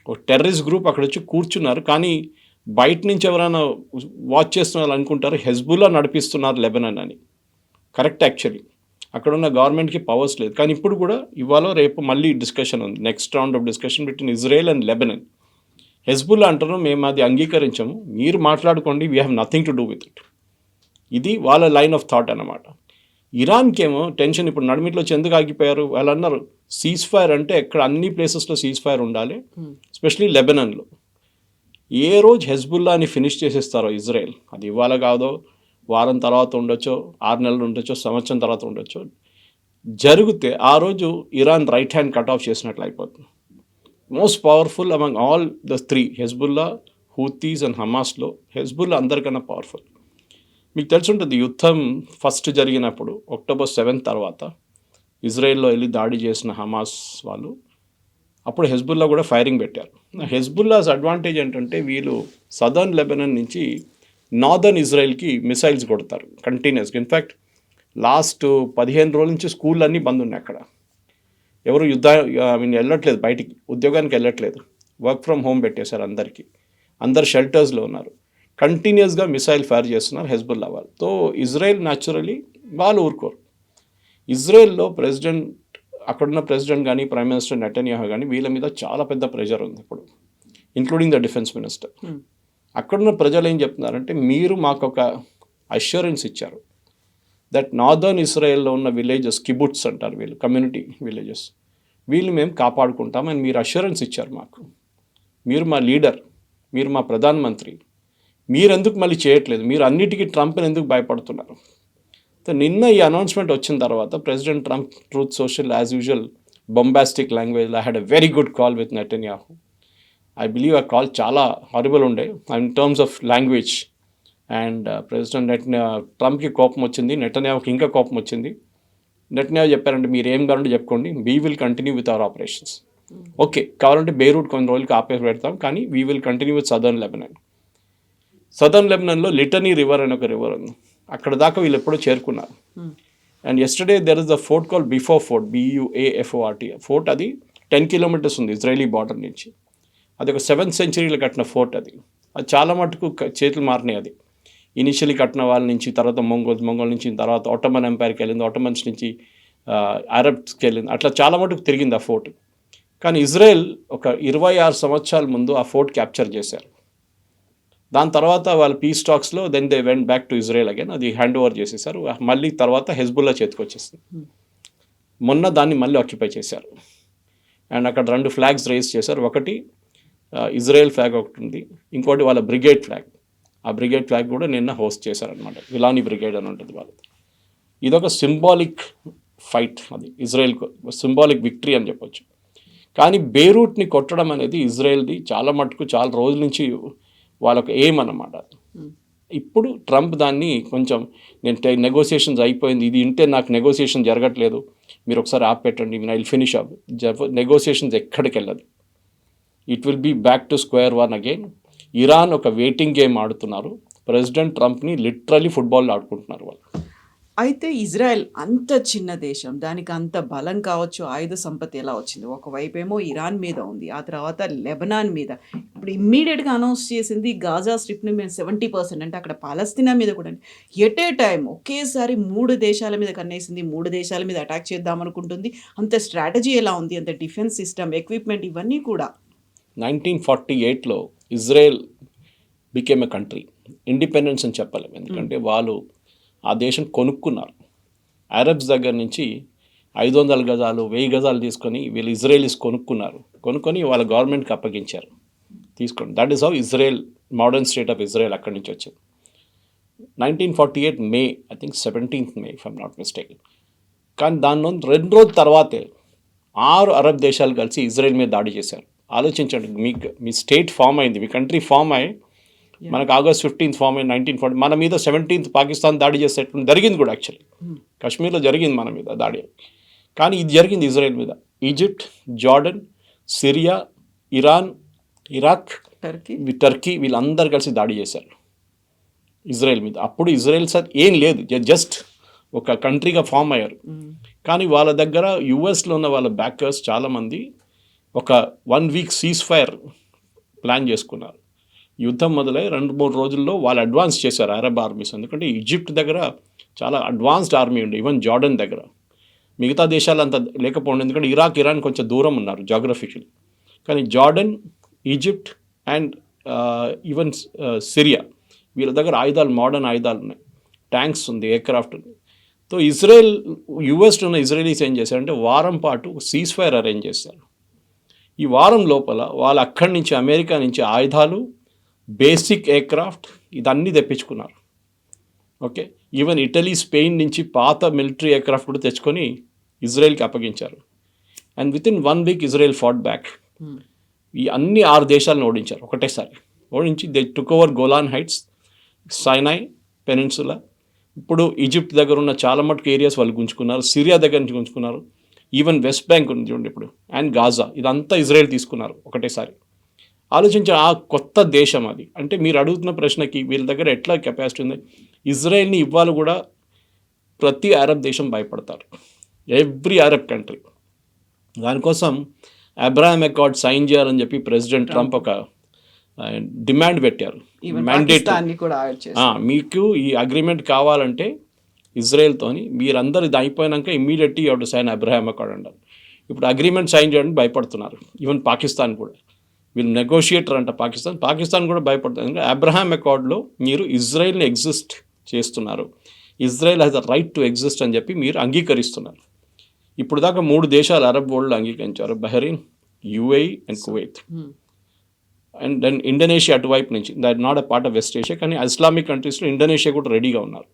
ఒక టెర్రరిస్ట్ గ్రూప్ అక్కడ వచ్చి కూర్చున్నారు. కానీ బయట నుంచి ఎవరైనా వాచ్ చేస్తున్నారు అనుకుంటారు హెజ్బుల్లా నడిపిస్తున్నారు లెబనాన్ అని. కరెక్ట్, యాక్చువల్లీ అక్కడ ఉన్న గవర్నమెంట్కి పవర్స్ లేదు. కానీ ఇప్పుడు కూడా ఇవాళ రేపు మళ్ళీ డిస్కషన్ ఉంది, next round of discussion between Israel and Lebanon. Hezbollah అంటారు, మేము అది అంగీకరించము, మీరు మాట్లాడుకోండి, we have nothing to do with it. ఇది వాళ్ళ లైన్ ఆఫ్ థాట్ అన్నమాట. ఇరాన్కి ఏమో టెన్షన్, ఇప్పుడు నడిమిట్లో ఎందుకు ఆగిపోయారు వాళ్ళు అన్నారు, సీజ్ ఫైర్ అంటే ఎక్కడ అన్ని ప్లేసెస్లో సీజ్ ఫైర్ ఉండాలి, ఎస్పెషలీ లెబనాన్లో. ఏ రోజు హెజ్బుల్లాని ఫినిష్ చేసేస్తారో ఇజ్రాయెల్, అది ఇవాళ కాదో, వారం తర్వాత ఉండొచ్చో, 6 నెలలు ఉండొచ్చో, సంవత్సరం తర్వాత ఉండొచ్చో, జరిగితే ఆ రోజు Iran right hand cut off చేసినట్లు అయిపోతుంది. Most powerful among all the 3, Hezbollah, Houthis and హమాస్లో హెజ్బుల్లా అందరికన్నా పవర్ఫుల్. మీకు తెలుసుంటుంది, యుద్ధం ఫస్ట్ జరిగినప్పుడు October 7 తర్వాత ఇజ్రాయెల్లో వెళ్ళి దాడి చేసిన హమాస్ వాళ్ళు అప్పుడు హెజ్బుల్లా కూడా ఫైరింగ్ పెట్టారు. హెజ్బుల్లాస్ అడ్వాంటేజ్ ఏంటంటే వీళ్ళు సదర్న్ లెబనాన్ నుంచి నార్దర్న్ ఇజ్రాయెల్కి మిసైల్స్ కొడతారు కంటిన్యూస్గా. ఇన్ఫ్యాక్ట్ లాస్ట్ 15 రోజుల నుంచి స్కూల్ అన్నీ బంద్ ఉన్నాయి అక్కడ. ఎవరు వెళ్ళట్లేదు, బయటికి ఉద్యోగానికి వెళ్ళట్లేదు, వర్క్ ఫ్రమ్ హోమ్ పెట్టేశారు అందరికీ. అందరు షెల్టర్స్లో ఉన్నారు. కంటిన్యూస్గా మిసైల్ ఫైర్ చేస్తున్నారు హెజ్బుల్లా వాళ్ళు. సో ఇజ్రాయెల్ న్యాచురలీ వాళ్ళు ఊరుకోరు. ఇజ్రాయెల్లో అక్కడున్న ప్రెసిడెంట్ కానీ ప్రైమ్ మినిస్టర్ నెటన్యాహు కానీ వీళ్ళ మీద చాలా పెద్ద ప్రెషర్ ఉంది ఇప్పుడు, ఇంక్లూడింగ్ ద డిఫెన్స్ మినిస్టర్. అక్కడున్న ప్రజలు ఏం చెప్తున్నారంటే, మీరు మాకు ఒక అష్యూరెన్స్ ఇచ్చారు దట్ నార్దర్న్ ఇజ్రాయెల్లో ఉన్న విలేజెస్, కిబుట్స్ అంటారు వీళ్ళు, కమ్యూనిటీ విలేజెస్, వీళ్ళు మేము కాపాడుకుంటామని మీరు అష్యూరెన్స్ ఇచ్చారు మాకు. మీరు మా లీడర్, మీరు మా ప్రధానమంత్రి, మీరెందుకు మళ్ళీ చేయట్లేదు? మీరు అన్నిటికీ ట్రంప్ని ఎందుకు భయపడుతున్నారు? సో నిన్న ఈ అనౌన్స్మెంట్ వచ్చిన తర్వాత president Trump Truth Social as usual bombastic language, I had a very good call with Netanyahu. I believe ఆ కాల్ చాలా హారిబుల్ ఉండే in terms of language. And president ట్రంప్కి కోపం వచ్చింది, నెటన్యాహుకి ఇంకా కోపం వచ్చింది. నెటన్యాహు చెప్పారంటే, మీరు ఏం కావాలంటే చెప్పుకోండి, we will continue with our operations. Okay, కావాలంటే బెయిరూట్ కొన్ని రోజులకి ఆపేసి పెడతాం, కానీ we will continue with southern Lebanon. Southern లెబనాన్లో లిటనీ రివర్ అని ఒక రివర్ ఉంది, అక్కడ దాకా వీళ్ళు ఎప్పుడో చేరుకున్నారు. And yesterday there is the fort call Beaufort, BUAFORT fort. అది 10 kilometers ఉంది ఇజ్రాయలీ బార్డర్ నుంచి. అది ఒక 7th centuryలో కట్టిన ఫోర్ట్. అది చాలా మటుకు చేతులు మారినాయి. అది ఇనిషియలీ కట్టిన వాళ్ళ నుంచి, తర్వాత మొంగోల్ నుంచి, తర్వాత ఒట్టమన్ ఎంపైర్కి వెళ్ళింది, ఒట్టమన్స్ నుంచి అరబ్స్కి వెళ్ళింది, అట్లా చాలా మటుకు తిరిగింది ఆ ఫోర్ట్. కానీ ఇజ్రాయెల్ ఒక 26 సంవత్సరాల ముందు ఆ ఫోర్ట్ క్యాప్చర్ చేశారు. దాని తర్వాత వాళ్ళు పీస్ టాక్స్లో then they went back to Israel again, అది హ్యాండ్ ఓవర్ చేసేసారు. మళ్ళీ తర్వాత హెజ్బుల్లా చేతికి వచ్చేసింది. మొన్న దాన్ని మళ్ళీ ఆక్యుపై చేశారు. అండ్ అక్కడ 2 ఫ్లాగ్స్ రైజ్ చేశారు. ఒకటి ఇజ్రాయెల్ ఫ్లాగ్ ఒకటి ఉంది, ఇంకోటి వాళ్ళ బ్రిగేడ్ ఫ్లాగ్. ఆ బ్రిగేడ్ ఫ్లాగ్ కూడా నిన్న హోస్ట్ చేశారనమాట. విలానీ బ్రిగేడ్ అని ఉంటుంది వాళ్ళది. ఇదొక సింబాలిక్ ఫైట్, అది ఇజ్రాయెల్కు సింబాలిక్ విక్టరీ అని చెప్పొచ్చు. కానీ బెయిరూట్ని కొట్టడం అనేది ఇజ్రాయెల్ది చాలా మటుకు చాలా రోజుల నుంచి వాళ్ళకు ఎయిమ్ అన్నమాట. ఇప్పుడు ట్రంప్ దాన్ని కొంచెం, నేను నెగోసియేషన్స్ అయిపోయింది, ఇది ఇంటే నాకు నెగోసియేషన్ జరగట్లేదు, మీరు ఒకసారి ఆపెట్టండి, I will finish up. Negotiations ఎక్కడికి వెళ్ళదు. It will be back to square one again. Iran ఒక వెయిటింగ్ గేమ్ ఆడుతున్నారు. ప్రెసిడెంట్ ట్రంప్ని లిటరలీ ఫుట్బాల్ ఆడుకుంటున్నారు వాళ్ళు. అయితే ఇజ్రాయెల్ అంత చిన్న దేశం, దానికి అంత బలం కావచ్చు, ఆయుధ సంపత్తి ఎలా వచ్చింది? ఒకవైపేమో ఇరాన్ మీద ఉంది, ఆ తర్వాత లెబనాన్ మీద, ఇప్పుడు ఇమ్మీడియట్గా అనౌన్స్ చేసింది గాజా స్ట్రిప్ని మేము 70%, అంటే అక్కడ పాలస్తీనా మీద కూడా. ఎట్ ఏ టైం ఒకేసారి 3 దేశాల మీద కన్నేసింది, 3 దేశాల మీద అటాక్ చేద్దామనుకుంటుంది. అంత స్ట్రాటజీ ఎలా ఉంది, అంత డిఫెన్స్ సిస్టమ్, ఎక్విప్మెంట్, ఇవన్నీ కూడా. 1948లో Israel became a country. Independence అని చెప్పలేము, ఎందుకంటే వాళ్ళు ఆ దేశం కొనుక్కున్నారు. అరబ్స్ దగ్గర నుంచి 500 గజాలు 1000 గజాలు తీసుకొని వీళ్ళు ఇజ్రాయలీస్ కొనుక్కొని వాళ్ళ గవర్నమెంట్కి అప్పగించారు, తీసుకోండి. That is how Israel, modern state of Israel అక్కడి నుంచి వచ్చింది. 1948 May, I think 17th May if I'm not mistake. కానీ దాని 2 రోజుల తర్వాతే 6 అరబ్ దేశాలు కలిసి ఇజ్రాయెల్ మీద దాడి చేశారు. ఆలోచించండి, మీ స్టేట్ ఫామ్ అయింది, మీ కంట్రీ ఫామ్ అయ్యి, మనకు August 15th ఫామ్ అయింది 1940. మన మీద 17th పాకిస్తాన్ దాడి చేసేటప్పుడు జరిగింది కూడా. యాక్చువల్లీ కశ్మీర్లో జరిగింది మన మీద దాడి, కానీ ఇది జరిగింది ఇజ్రాయెల్ మీద. Egypt, Jordan, Syria, Iran, Iraq, Turkey వీళ్ళందరూ కలిసి దాడి చేశారు ఇజ్రాయెల్ మీద. అప్పుడు ఇజ్రాయెల్ సార్ ఏం లేదు, జస్ట్ ఒక కంట్రీగా ఫామ్ అయ్యారు. కానీ వాళ్ళ దగ్గర యుఎస్లో ఉన్న వాళ్ళ బ్యాకర్స్ చాలామంది ఒక 1 week సీజ్ ఫైర్ ప్లాన్ చేసుకున్నారు. యుద్ధం మొదలై 2-3 రోజుల్లో వాళ్ళు అడ్వాన్స్ చేశారు అరబ్ ఆర్మీస్. ఎందుకంటే ఈజిప్ట్ దగ్గర చాలా అడ్వాన్స్డ్ ఆర్మీ ఉండే, ఈవెన్ జార్డన్ దగ్గర. మిగతా దేశాలు అంత లేకపోండి, ఎందుకంటే ఇరాన్ కొంచెం దూరం ఉన్నారు జాగ్రఫికలీ. కానీ Jordan, Egypt and even Syria, వీళ్ళ దగ్గర ఆయుధాలు, మోడర్న్ ఆయుధాలు ఉన్నాయి, ట్యాంక్స్ ఉంది, ఎయిర్క్రాఫ్ట్ ఉంది. సో ఇజ్రాయెల్, యుఎస్లో ఉన్న ఇజ్రాయలీస్ ఏం చేశారంటే వారం పాటు సీజ్ ఫైర్ అరేంజ్ చేశారు. ఈ వారం లోపల వాళ్ళు అక్కడి నుంచి, అమెరికా నుంచి ఆయుధాలు, బేసిక్ ఎయిర్క్రాఫ్ట్ ఇదన్నీ తెప్పించుకున్నారు. ఓకే, ఈవెన్ ఇటలీ, స్పెయిన్ నుంచి పాత మిలిటరీ ఎయిర్క్రాఫ్ట్ కూడా తెచ్చుకొని ఇజ్రాయెల్కి అప్పగించారు. And within 1 week Israel fought back. ఈ అన్ని 6 దేశాలను ఓడించారు ఒకటేసారి. ఓడించి they took over Golan Heights, Sinai Peninsula. ఇప్పుడు ఈజిప్ట్ దగ్గర ఉన్న చాలా మటుకు ఏరియాస్ వాళ్ళు గుంజుకున్నారు, సిరియా దగ్గర నుంచి గుంజుకున్నారు. ఈవెన్ వెస్ట్ బ్యాంక్ ఉంది చూడండి ఇప్పుడు, అండ్ గాజా, ఇదంతా ఇజ్రాయెల్ తీసుకున్నారు ఒకటేసారి. ఆలోచించే ఆ కొత్త దేశం అది. అంటే మీరు అడుగుతున్న ప్రశ్నకి వీళ్ళ దగ్గర ఎట్లా కెపాసిటీ ఉంది, ఇజ్రాయెల్ని ఇవ్వాలి కూడా ప్రతి అరబ్ దేశం భయపడతారు, ఎవ్రీ అరబ్ కంట్రీ. దానికోసం అబ్రహాం అకార్డ్ సైన్ చేయాలని చెప్పి ప్రెసిడెంట్ ట్రంప్ ఒక డిమాండ్ పెట్టారు, మ్యాండేట్. పాకిస్తాన్ని కూడా యాడ్ చేశారు. మీకు ఈ అగ్రిమెంట్ కావాలంటే ఇజ్రాయెల్తోని మీరందరూ ఇది అయిపోయినాక immediately you to sign Abraham Accord అంటారు. ఇప్పుడు అగ్రిమెంట్ సైన్ చేయడానికి భయపడుతున్నారు, ఈవెన్ పాకిస్తాన్ కూడా. వీళ్ళు నెగోషియేటర్ అంట పాకిస్తాన్ కూడా భయపడుతుంది. ఎందుకంటే అబ్రహాం అకార్డ్లో మీరు ఇజ్రాయెల్ని ఎగ్జిస్ట్ చేస్తున్నారు, Israel has the right to exist అని చెప్పి మీరు అంగీకరిస్తున్నారు. ఇప్పుడు దాకా 3 దేశాలు అరబ్ వరల్డ్లో అంగీకరించారు, Bahrain, UAE and Kuwait. And then Indonesia అటువైపు నుంచి, that not a part of West Asia, కానీ ఇస్లామిక్ కంట్రీస్లో ఇండోనేషియా కూడా రెడీగా ఉన్నారు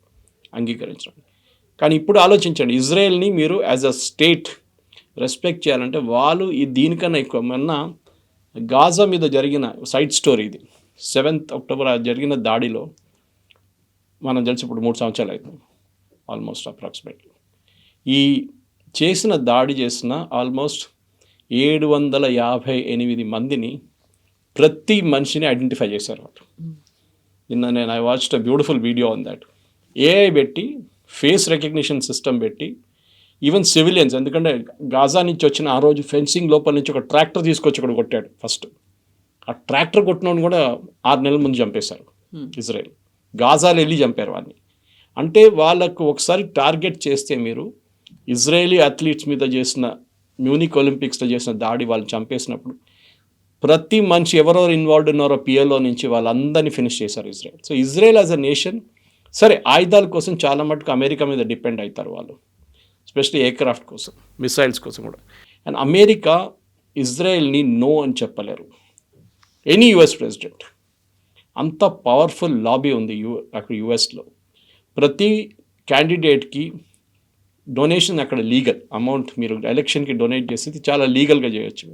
అంగీకరించడం. కానీ ఇప్పుడు ఆలోచించండి, ఇజ్రాయెల్ని మీరు యాజ్ అ స్టేట్ రెస్పెక్ట్ చేయాలంటే వాళ్ళు దీనికన్నా ఎక్కువ. మొన్న గాజా మీద జరిగిన సైడ్ స్టోరీ ఇది, 7th అక్టోబర్ జరిగిన దాడిలో మనం తెలిసి ఇప్పుడు 3 సంవత్సరాలు అవుతుంది ఆల్మోస్ట్ అప్రాక్సిమేట్లీ. ఈ దాడి చేసిన ఆల్మోస్ట్ 758 మందిని ప్రతి మనిషిని ఐడెంటిఫై చేశారు వాళ్ళు. నిన్న I watched a beautiful video on that. AI పెట్టి, ఫేస్ రికగ్నిషన్ సిస్టమ్ పెట్టి, ఈవెన్ సివిలియన్స్, ఎందుకంటే గాజా నుంచి వచ్చిన ఆ రోజు ఫెన్సింగ్ లోపల నుంచి ఒక ట్రాక్టర్ తీసుకొచ్చి ఒకటి కొట్టాడు ఫస్ట్. ఆ ట్రాక్టర్ కొట్టినోడు కూడా 6 నెలల ముందు చంపేశారు ఇజ్రాయెల్. గాజాలో వెళ్ళి చంపారు వాడిని. అంటే వాళ్ళకు ఒకసారి టార్గెట్ చేస్తే, మీరు ఇజ్రాయేలీ అథ్లీట్స్ మీద చేసిన మ్యూనిక్ ఒలింపిక్స్లో చేసిన దాడి వాళ్ళు చంపేసినప్పుడు ప్రతి మనిషి ఎవరెవరు ఇన్వాల్వ్డ్ ఉన్నారో పిఎల్ఓ నుంచి వాళ్ళందరినీ ఫినిష్ చేశారు Israel. So Israel as a nation, సరే ఆయుధాల కోసం చాలా మటుకు అమెరికా మీద డిపెండ్ అవుతారు వాళ్ళు, ఎస్పెషలీ ఎయిర్క్రాఫ్ట్ కోసం, మిసైల్స్ కోసం కూడా. అండ్ అమెరికా ఇజ్రాయెల్ని నో అని చెప్పలేరు, ఎనీ యుఎస్ ప్రెసిడెంట్. అంత పవర్ఫుల్ లాబీ ఉంది అక్కడ యుఎస్లో. ప్రతి క్యాండిడేట్కి డొనేషన్ అక్కడ లీగల్ అమౌంట్, మీరు ఎలక్షన్కి డొనేట్ చేసేది చాలా లీగల్గా చేయొచ్చు.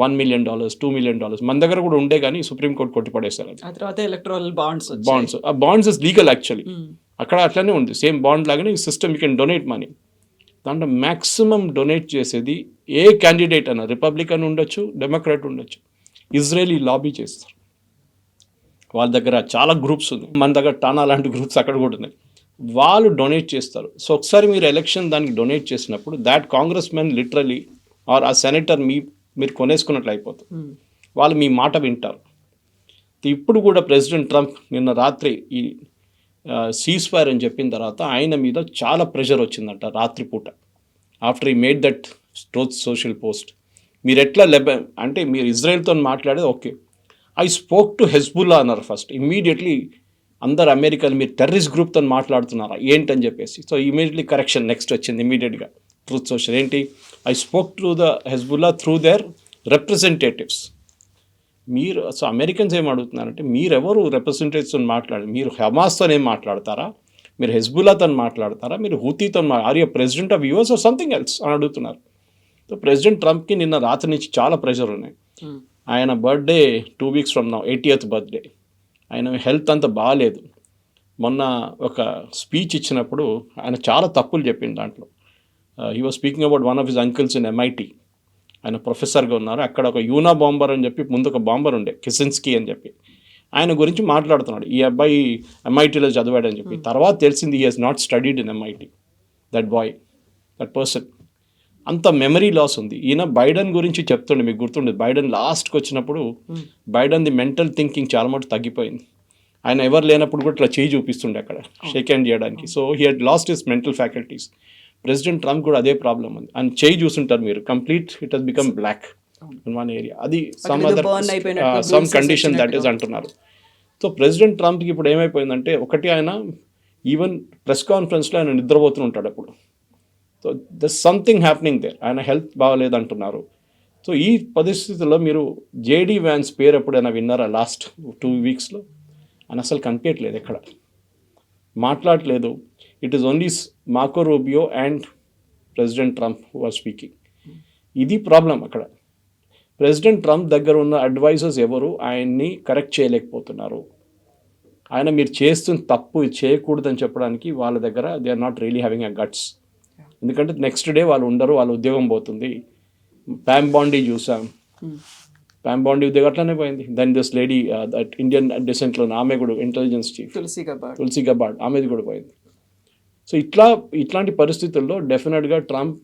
$1 million, $2 million మన దగ్గర కూడా ఉండే, కానీ సుప్రీంకోర్టు కొట్టిపడేశారు అది. ఆ తర్వాత ఎలక్ట్రల్ బాండ్స్ ఆ బాండ్స్ ఇస్ లీగల్ యాక్చువల్లీ. అక్కడ అట్లనే ఉంది, సేమ్ బాండ్ లాగానే ఈ system, you can donate money. దాంట్లో మ్యాక్సిమం డొనేట్ చేసేది ఏ క్యాండిడేట్ అయినా, రిపబ్లికన్ ఉండొచ్చు, డెమోక్రాట్ ఉండొచ్చు, ఇజ్రాయెలీ లాబీ చేస్తారు. వాళ్ళ దగ్గర చాలా గ్రూప్స్ ఉన్నాయి, మన దగ్గర టానా లాంటి గ్రూప్స్ అక్కడ కూడా ఉన్నాయి. వాళ్ళు డొనేట్ చేస్తారు. సో ఒకసారి మీరు ఎలక్షన్ దానికి డొనేట్ చేసినప్పుడు that congress men literally are ఆ సెనేటర్ మీరు కొనేసుకున్నట్లు అయిపోతుంది. వాళ్ళు మీ మాట వింటారు. ఇప్పుడు కూడా ప్రెసిడెంట్ ట్రంప్ నిన్న రాత్రి ఈ సీజ్ ఫైర్ అని చెప్పిన తర్వాత ఆయన మీద చాలా ప్రెషర్ వచ్చిందంట రాత్రిపూట. ఆఫ్టర్ ఈ made that truth social post, మీరు ఎట్లా అంటే మీరు ఇజ్రాయెల్తో మాట్లాడేది okay, I spoke to Hezbollah అన్నారు ఫస్ట్. ఇమ్మీడియట్లీ అందరు అమెరికన్ మీరు టెర్రరిస్ట్ గ్రూప్తో మాట్లాడుతున్నారా ఏంటని చెప్పేసి. సో ఇమీడియట్లీ కరెక్షన్ నెక్స్ట్ వచ్చింది ఇమీడియట్గా ట్రూత్ సోషల్. ఏంటి, I spoke to the Hezbollah through there representatives. మీరు సో అమెరికన్స్ ఏం అడుగుతున్నారంటే, మీరెవరు రిప్రజెంటేటివ్స్తో మాట్లాడారు, మీరు హమాస్తో ఏం మాట్లాడతారా, మీరు హెజ్బుల్లాతో మాట్లాడతారా, మీరు హూతీతో are you president of US or something else అని అడుగుతున్నారు. సో ప్రెసిడెంట్ ట్రంప్కి నిన్న రాత్రి నుంచి చాలా ప్రెషర్ ఉన్నాయి. ఆయన birthday 2 weeks from now, 80th birthday. ఆయన హెల్త్ అంత బాగాలేదు. మొన్న ఒక స్పీచ్ ఇచ్చినప్పుడు ఆయన చాలా తప్పులు చెప్పింది దాంట్లో. He was speaking about one of his uncles in MIT. ఆయన ప్రొఫెసర్గా ఉన్నారు. అక్కడ ఒక యూనా బాంబర్ అని చెప్పి ముందు ఒక బాంబర్ ఉండే, కిసిన్స్కీ అని చెప్పి, ఆయన గురించి మాట్లాడుతున్నాడు. ఈ అబ్బాయి MITలో చదివాడని చెప్పి. తర్వాత తెలిసింది he has not studied in MIT, that boy, that person. అంత మెమరీ లాస్ ఉంది. ఈయన బైడెన్ గురించి చెప్తుండే, మీకు గుర్తుండేది, బైడెన్ లాస్ట్కి వచ్చినప్పుడు బైడెన్ది మెంటల్ థింకింగ్ చాలా మటు తగ్గిపోయింది. ఆయన ఎవరు లేనప్పుడు కూడా ఇట్లా చేయి చూపిస్తుండే అక్కడ షేక్ హ్యాండ్ చేయడానికి. So he had lost his mental faculties. President Trump కూడా అదే ప్రాబ్లం ఉంది. ఆయన చేయి చూస్తుంటారు మీరు, complete it he's become block in one area. అది సమ్ కండిషన్ దట్ ఈస్ అంటున్నారు. సో ప్రెసిడెంట్ ట్రంప్కి ఇప్పుడు ఏమైపోయిందంటే, ఒకటి ఆయన ఈవెన్ ప్రెస్ కాన్ఫరెన్స్లో ఆయన నిద్రపోతుంటాడు అప్పుడు. So this something happening there. ఆయన హెల్త్ బాగాలేదంటున్నారు. సో ఈ పరిస్థితుల్లో మీరు JD Vance పేరు ఎప్పుడైనా విన్నారా లాస్ట్ 2 weeksలో? ఆయన అసలు కనిపించట్లేదు, ఎక్కడ మాట్లాడలేదు. It is only Marco Rubio and president Trump who are speaking. ఇది ప్రాబ్లం అక్కడ. ప్రెసిడెంట్ ట్రంప్ దగ్గర ఉన్న అడ్వైజర్స్ ఎవరు ఆయన్ని కరెక్ట్ చేయలేకపోతున్నారు. ఆయన మీరు చేస్తున్న తప్పు చేయకూడదని చెప్పడానికి వాళ్ళ దగ్గర they are not really having a guts. ఎందుకంటే నెక్స్ట్ డే వాళ్ళు ఉండరు, వాళ్ళ ఉద్యోగం పోతుంది. ప్యామ్ బాండీ చూసాం, ప్యామ్ బాండీ ఉద్యోగం అట్లానే పోయింది. Then this lady that Indian డిసెంట్లో ఆమె కూడా ఇంటెలిజెన్స్ చీఫ్ తులసి గబార్డ్, ఆమెది కూడా పోయింది. సో ఇట్లాంటి పరిస్థితుల్లో డెఫినెట్గా ట్రంప్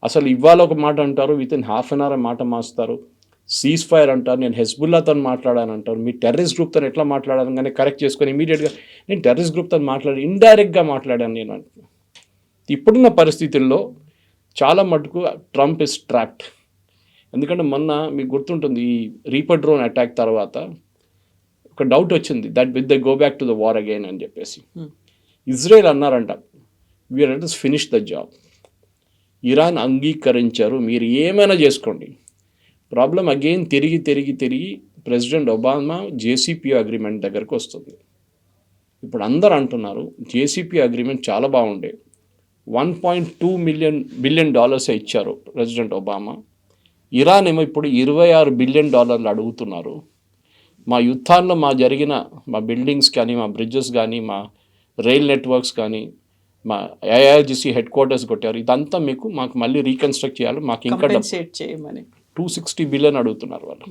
అసలు ఇవాళ ఒక మాట అంటారు, within half an hour మాట మార్చుతారు. సీజ్ ఫైర్ అంటారు, నేను హెజ్బుల్లాతో మాట్లాడాను అంటారు. మీ టెర్రరిస్ట్ గ్రూప్తో ఎట్లా మాట్లాడాను కానీ కరెక్ట్ చేసుకొని ఇమీడియట్గా నేను టెర్రరిస్ట్ గ్రూప్తో మాట్లాడి ఇండైరెక్ట్గా మాట్లాడాను నేను అంటున్నాను. ఇప్పుడున్న పరిస్థితుల్లో చాలా మటుకు ట్రంప్ ఇస్ ట్రాప్డ్. ఎందుకంటే మొన్న మీకు గుర్తుంటుంది, ఈ రీపర్ డ్రోన్ అటాక్ తర్వాత ఒక డౌట్ వచ్చింది, that with the go back to the war again అని చెప్పేసి. ఇజ్రాయెల్ అన్నారంట, we are let us finish the job. Iran అంగీకరించారు, మీరు ఏమైనా చేసుకోండి. ప్రాబ్లం అగైన్ తిరిగి ప్రెసిడెంట్ ఒబామా జేసీపీ అగ్రిమెంట్ దగ్గరకు వస్తుంది. ఇప్పుడు అందరు అంటున్నారు జేసీపీ అగ్రిమెంట్ చాలా బాగుండే, $1.2 బిలియన్ ఇచ్చారు ప్రెసిడెంట్ ఒబామా. ఇరాన్ ఏమో ఇప్పుడు $26 బిలియన్ అడుగుతున్నారు. మా యుద్ధాల్లో జరిగిన మా బిల్డింగ్స్ కానీ, మా బ్రిడ్జెస్ కానీ, మా రైల్ నెట్వర్క్స్ కానీ, మా ఐఆర్జీసీ హెడ్ క్వార్టర్స్ కొట్టారు. ఇదంతా మాకు మళ్ళీ రీకన్స్ట్రక్ట్ చేయాలి, మాకు ఇంకా చేయమని $260 బిలియన్ అడుగుతున్నారు వాళ్ళు.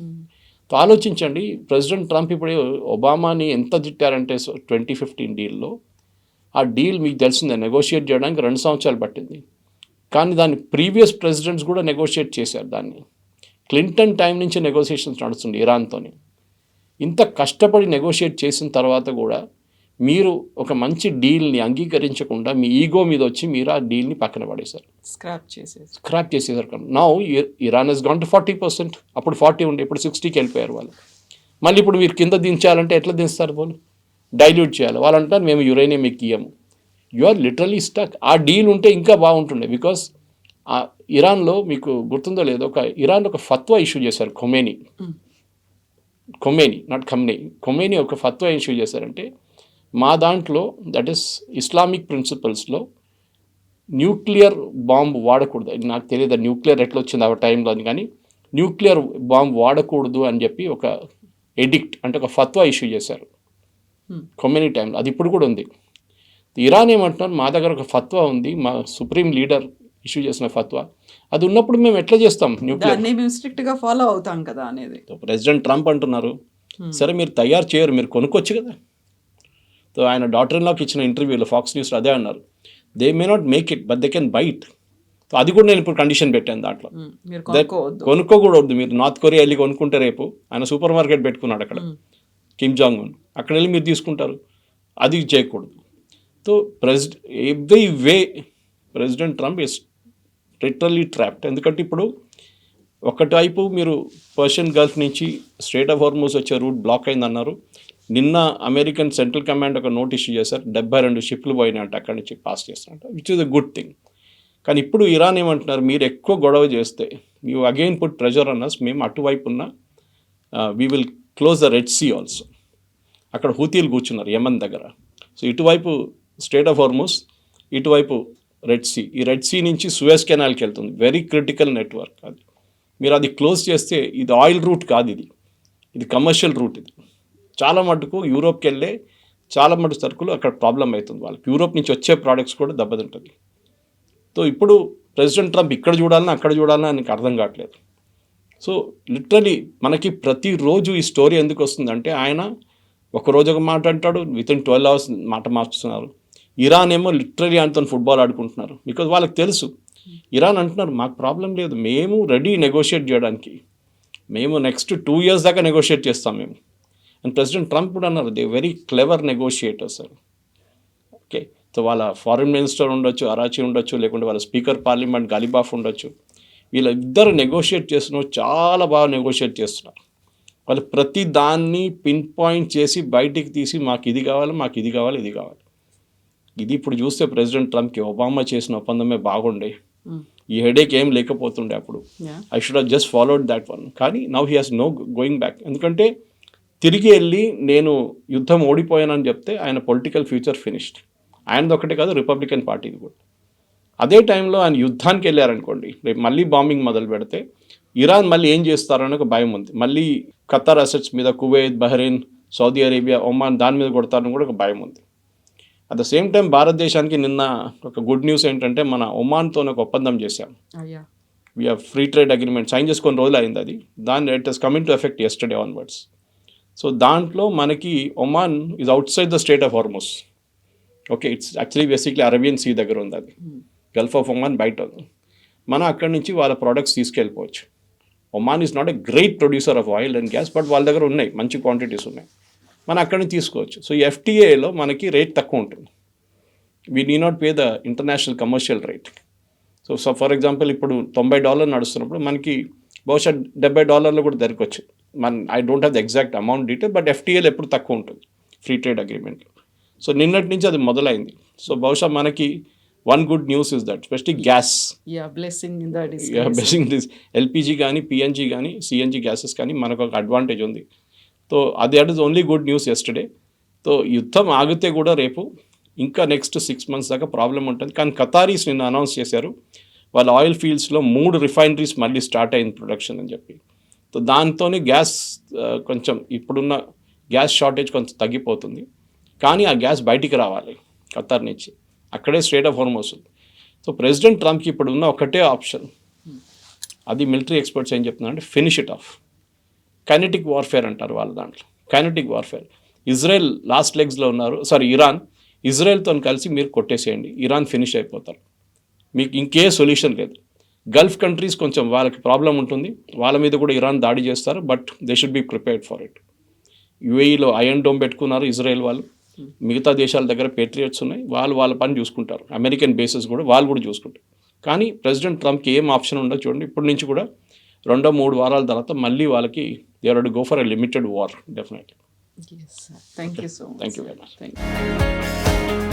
సో ఆలోచించండి, ప్రెసిడెంట్ ట్రంప్ ఇప్పుడు ఒబామాని ఎంత తిట్టారంటే 2015 డీల్లో, ఆ డీల్ మీకు తెలిసిందే నెగోషియేట్ చేయడానికి 2 సంవత్సరాలు పట్టింది. కానీ దాన్ని ప్రీవియస్ ప్రెసిడెంట్స్ కూడా నెగోషియేట్ చేశారు. దాన్ని క్లింటన్ టైం నుంచి నెగోషియేషన్స్ నడుస్తుంది ఇరాన్తోని. ఇంత కష్టపడి నెగోషియేట్ చేసిన తర్వాత కూడా మీరు ఒక మంచి డీల్ని అంగీకరించకుండా మీ ఈగో మీద వచ్చి మీరు ఆ డీల్ని పక్కన పడేశారు, స్క్రాప్ చేసేసారు. Now Iran has gone to 40%. అప్పుడు 40 ఉండే, ఇప్పుడు 60కి వెళ్ళిపోయారు వాళ్ళు. మళ్ళీ ఇప్పుడు మీరు కింద దించాలంటే ఎట్లా దించుతారు? వాళ్ళు డైల్యూట్ చేయాలి. వాళ్ళు అంటారు మేము యురేనియం మీకు ఇయ్యము. You are literally stuck. ఆ డీల్ ఉంటే ఇంకా బాగుంటుండే. బికాస్ ఇరాన్లో మీకు గుర్తుందో లేదో, ఇరాన్లో ఒక ఫత్వా ఇష్యూ చేశారు ఖొమేనీ, నాట్ ఖొమేనీ ఒక ఫత్వా ఇష్యూ చేశారంటే, మా దాంట్లో దట్ ఈస్ ఇస్లామిక్ ప్రిన్సిపల్స్లో న్యూక్లియర్ బాంబు వాడకూడదు. నాకు తెలియదు న్యూక్లియర్ ఎట్లా వచ్చింది ఆ టైంలో అని, కానీ న్యూక్లియర్ బాంబు వాడకూడదు అని చెప్పి ఒక ఎడిక్ట్ అంటే ఒక ఫత్వా ఇష్యూ చేశారు ఖొమేనీ టైంలో. అది ఇప్పుడు కూడా ఉంది. ఇరాన్ ఏమంటున్నారు, మా దగ్గర ఒక ఫత్వా ఉంది, మా సుప్రీం లీడర్ ఇష్యూ చేసిన ఫత్వా, అది ఉన్నప్పుడు మేము ఎట్లా చేస్తాం న్యూక్లియర్, స్ట్రిక్ట్గా ఫాలో అవుతాం కదా అనేది. ప్రెసిడెంట్ ట్రంప్ అంటున్నారు, సరే మీరు తయారు చేయరు, మీరు కొనుక్కోవచ్చు కదా. సో ఆయన డాటర్ ఇన్ లాకి ఇచ్చిన ఇంటర్వ్యూలో ఫాక్స్ న్యూస్లో అదే అన్నారు, they may not make it but they can buy it. So అది కూడా నేను ఇప్పుడు కండిషన్ పెట్టాను దాంట్లో, కొనుక్కోకూడదు. మీరు నార్త్ కొరియా వెళ్ళి కొనుక్కుంటే రేపు ఆయన సూపర్ మార్కెట్ పెట్టుకున్నాడు అక్కడ, కిమ్ జాంగ్ ఉన్, అక్కడ వెళ్ళి మీరు తీసుకుంటారు, అది చేయకూడదు. So every way president Trump is literally trapped. ఎందుకంటే ఇప్పుడు ఒకటైపు మీరు పర్షియన్ గల్ఫ్ నుంచి స్ట్రైట్ ఆఫ్ హార్మూజ్ వచ్చే రూట్ బ్లాక్ అయిందన్నారు. నిన్న అమెరికన్ సెంట్రల్ కమాండ్ ఒక నోట్ ఇష్యూ చేశారు, 72 షిప్లు పోయినాయంట అక్కడి నుంచి పాస్ చేస్తారంట, which is a good thing. కానీ ఇప్పుడు ఇరాన్ ఏమంటున్నారు, మీరు ఎక్కువ గొడవ చేస్తే you again put pressure on us, మేము అటువైపు ఉన్న we will close the Red Sea also. అక్కడ హూతీలు కూర్చున్నారు యమన్ దగ్గర. సో ఇటువైపు స్ట్రైట్ ఆఫ్ హార్మూజ్, ఇటువైపు రెడ్ సీ. ఈ రెడ్ సీ నుంచి సూయజ్ కెనాల్కి వెళ్తుంది, వెరీ క్రిటికల్ నెట్వర్క్ అది. మీరు అది క్లోజ్ చేస్తే ఇది ఆయిల్ రూట్ కాదు, ఇది కమర్షియల్ రూట్. ఇది చాలా మటుకు యూరోప్కి వెళ్ళే చాలా మటుకు సరుకులు అక్కడ ప్రాబ్లం అవుతుంది వాళ్ళకి. యూరోప్ నుంచి వచ్చే ప్రోడక్ట్స్ కూడా దెబ్బతింటుంది. సో ఇప్పుడు ప్రెసిడెంట్ ట్రంప్ ఇక్కడ చూడాలన్నా అక్కడ చూడాలన్నా ఆయనకు అర్థం కావట్లేదు. సో లిటరలీ మనకి ప్రతిరోజు ఈ స్టోరీ ఎందుకు వస్తుందంటే, ఆయన ఒకరోజు ఒక మాట అంటాడు, వితిన్ 12 hours మాట మార్చుతున్నారు. ఇరాన్ ఏమో లిటరలీ ఆయనతో ఫుట్బాల్ ఆడుకుంటున్నారు. బికాజ్ వాళ్ళకి తెలుసు, ఇరాన్ అంటున్నారు మాకు ప్రాబ్లం లేదు, మేము రెడీ నెగోషియేట్ చేయడానికి, మేము నెక్స్ట్ 2 years దాకా నెగోషియేట్ చేస్తాం మేము. అండ్ ప్రెసిడెంట్ ట్రంప్ కూడా అన్నారు, they very clever negotiators. Okay, so వాళ్ళ ఫారిన్ మినిస్టర్ ఉండొచ్చు, అరాచీ ఉండొచ్చు, లేకుంటే వాళ్ళ స్పీకర్ పార్లమెంట్ గలీబాఫ్ ఉండొచ్చు, వీళ్ళిద్దరు నెగోషియేట్ చేస్తున్నారు, చాలా బాగా నెగోషియేట్ చేస్తున్నారు. వాళ్ళు ప్రతి దాన్ని పిన్ పాయింట్ చేసి బయటికి తీసి మాకు ఇది కావాలి, మాకు ఇది కావాలి, ఇది కావాలి. ఇది ఇప్పుడు చూస్తే ప్రెసిడెంట్ ట్రంప్కి ఒబామా చేసిన ఒప్పందమే బాగుండే, ఈ హెడేక్ ఏం లేకపోతుండే అప్పుడు. I should have just followed that one. కానీ now he has no going back. ఎందుకంటే తిరిగి వెళ్ళి నేను యుద్ధం ఓడిపోయానని చెప్తే ఆయన పొలిటికల్ ఫ్యూచర్ ఫినిష్డ్. ఆయనది ఒకటే కాదు, రిపబ్లికన్ పార్టీది కూడా. అదే టైంలో ఆయన యుద్ధానికి వెళ్ళారనుకోండి, రేపు మళ్ళీ బాంబింగ్ మొదలు పెడితే ఇరాన్ మళ్ళీ ఏం చేస్తారని ఒక భయం ఉంది. మళ్ళీ ఖతార్ అసెట్స్ మీద, Kuwait, Bahrain, Saudi Arabia, Oman దాని మీద కొడతారని కూడా ఒక భయం ఉంది. అట్ ద సేమ్ టైం భారతదేశానికి నిన్న ఒక గుడ్ న్యూస్ ఏంటంటే మన ఒమాన్తో ఒక ఒప్పందం చేశాం. We are free trade agreement sign చేసుకొని రోజులు అయింది అది. దాన్ని it has coming to effect yesterday onwards. So దాంట్లో మనకి Oman is outside the state of Hormuz. Okay, it's actually basically Arabian Sea దగ్గర ఉంది అది. గల్ఫ్ ఆఫ్ ఒమాన్ బయట ఉంది. మనం అక్కడి నుంచి వాళ్ళ ప్రోడక్ట్స్ తీసుకెళ్ళిపోవచ్చు. Oman is not a great producer of oil and gas, but వాళ్ళ దగ్గర ఉన్నాయి, మంచి క్వాంటిటీస్ ఉన్నాయి, మనం అక్కడి నుంచి తీసుకోవచ్చు. సో ఎఫ్టీఏలో మనకి రేట్ తక్కువ ఉంటుంది. We need not pay the international commercial rate. So for example ఇప్పుడు $90 నడుస్తున్నప్పుడు మనకి బహుశా $70 కూడా దొరకవచ్చు. I don't have the exact amount detail, but ఎఫ్టీఏలో ఎప్పుడు తక్కువ ఉంటుంది ఫ్రీ ట్రేడ్ అగ్రిమెంట్లో. సో నిన్నటి నుంచి అది మొదలైంది. సో బహుశా మనకి one good news is that especially gas blessing this LPG కానీ పిఎన్జి కానీ సిఎన్జి గ్యాసెస్ కానీ మనకు ఒక అడ్వాంటేజ్ ఉంది. So that is only good news yesterday. So యుద్ధం ఆగితే కూడా రేపు ఇంకా నెక్స్ట్ 6 months దాకా ప్రాబ్లం ఉంటుంది. కానీ ఖతారీస్ నిన్న అనౌన్స్ చేశారు వాళ్ళ ఆయిల్ ఫీల్డ్స్లో 3 రిఫైనరీస్ మళ్ళీ స్టార్ట్ అయింది ప్రొడక్షన్ అని చెప్పి. సో దాంతోనే గ్యాస్ కొంచెం ఇప్పుడున్న గ్యాస్ షార్టేజ్ కొంచెం తగ్గిపోతుంది. కానీ ఆ గ్యాస్ బయటికి రావాలి ఖతార్ నుంచి, అక్కడే స్టేట్ ఆఫ్ హార్మోస్ ఉంది. సో ప్రెసిడెంట్ ట్రంప్కి ఇప్పుడు ఉన్న ఒకటే ఆప్షన్, అది మిలిటరీ ఎక్స్పర్ట్స్ ఏం చెప్తున్నారు అంటే finish it of. Kinetic warfare అంటారు వాళ్ళ దాంట్లో, కైనెటిక్ వార్ఫేర్. ఇజ్రాయెల్ లాస్ట్ లెగ్స్లో ఉన్నారు, ఇరాన్. ఇజ్రాయెల్తో కలిసి మీరు కొట్టేసేయండి, ఇరాన్ ఫినిష్ అయిపోతారు, మీకు ఇంకే సొల్యూషన్ లేదు. గల్ఫ్ కంట్రీస్ కొంచెం వాళ్ళకి ప్రాబ్లం ఉంటుంది, వాళ్ళ మీద కూడా ఇరాన్ దాడి చేస్తారు, but they should be prepared for it. యుఏఈలో ఐరన్ డోమ్ పెట్టుకున్నారు ఇజ్రాయెల్ వాళ్ళు, మిగతా దేశాల దగ్గర పేట్రియట్స్ ఉన్నాయి, వాళ్ళ పని చూసుకుంటారు. అమెరికన్ బేసెస్ కూడా వాళ్ళు కూడా చూసుకుంటారు. కానీ ప్రెసిడెంట్ ట్రంప్కి ఏం ఆప్షన్ ఉండదు చూడండి. ఇప్పటి నుంచి కూడా 2-3 వారాల తర్వాత మళ్ళీ వాళ్ళకి they are to go for a limited war definitely. Thank you so much. Thank you very much. Thank you.